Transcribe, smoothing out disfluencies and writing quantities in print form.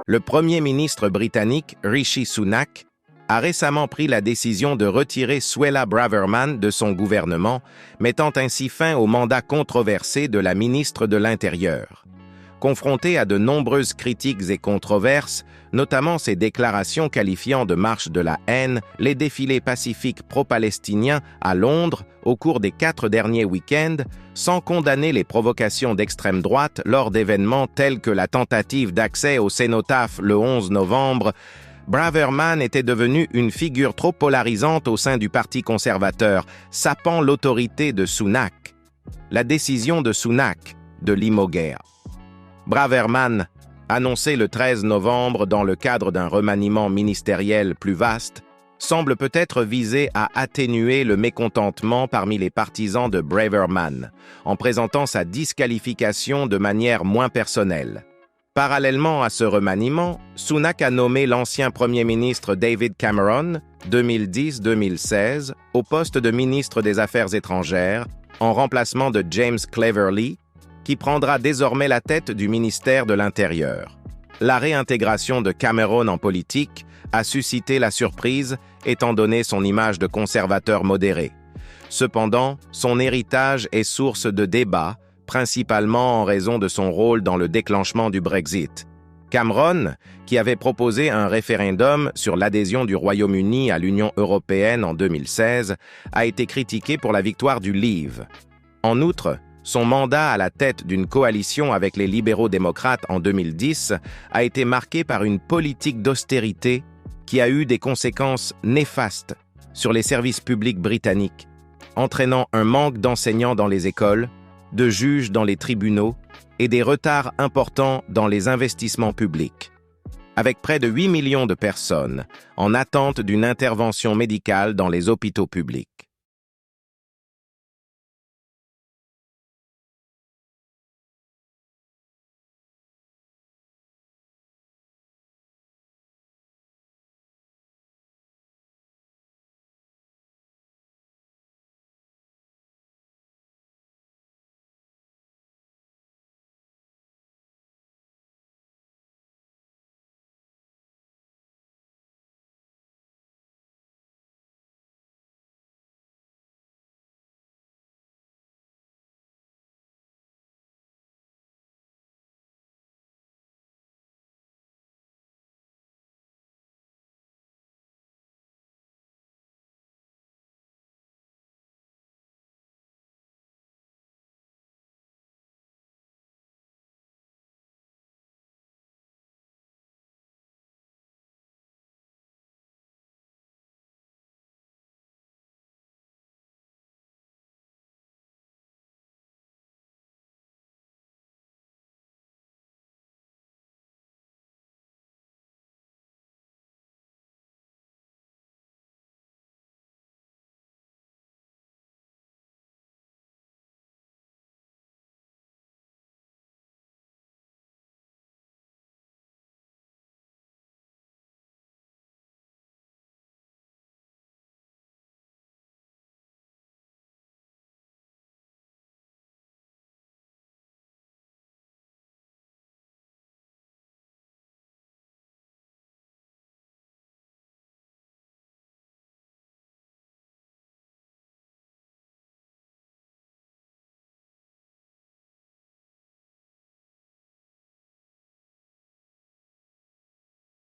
Le Premier ministre britannique Rishi Sunak a récemment pris la décision de retirer Suella Braverman de son gouvernement, mettant ainsi fin au mandat controversé de la ministre de l'Intérieur. Confronté à de nombreuses critiques et controverses, notamment ses déclarations qualifiant de marche de la haine les défilés pacifiques pro-palestiniens à Londres au cours des 4 derniers week-ends, sans condamner les provocations d'extrême droite lors d'événements tels que la tentative d'accès au cénotaphe le 11 novembre, Braverman était devenue une figure trop polarisante au sein du Parti conservateur, sapant l'autorité de Sunak. La décision de Sunak de limoguer Braverman, annoncé le 13 novembre dans le cadre d'un remaniement ministériel plus vaste, semble peut-être viser à atténuer le mécontentement parmi les partisans de Braverman, en présentant sa disqualification de manière moins personnelle. Parallèlement à ce remaniement, Sunak a nommé l'ancien Premier ministre David Cameron, 2010-2016, au poste de ministre des Affaires étrangères, en remplacement de James Cleverly, qui prendra désormais la tête du ministère de l'Intérieur. La réintégration de Cameron en politique a suscité la surprise, étant donné son image de conservateur modéré. Cependant, son héritage est source de débats, principalement en raison de son rôle dans le déclenchement du Brexit. Cameron, qui avait proposé un référendum sur l'adhésion du Royaume-Uni à l'Union européenne en 2016, a été critiqué pour la victoire du Leave. En outre, son mandat à la tête d'une coalition avec les libéraux-démocrates en 2010 a été marqué par une politique d'austérité qui a eu des conséquences néfastes sur les services publics britanniques, entraînant un manque d'enseignants dans les écoles, de juges dans les tribunaux et des retards importants dans les investissements publics. Avec près de 8 millions de personnes en attente d'une intervention médicale dans les hôpitaux publics.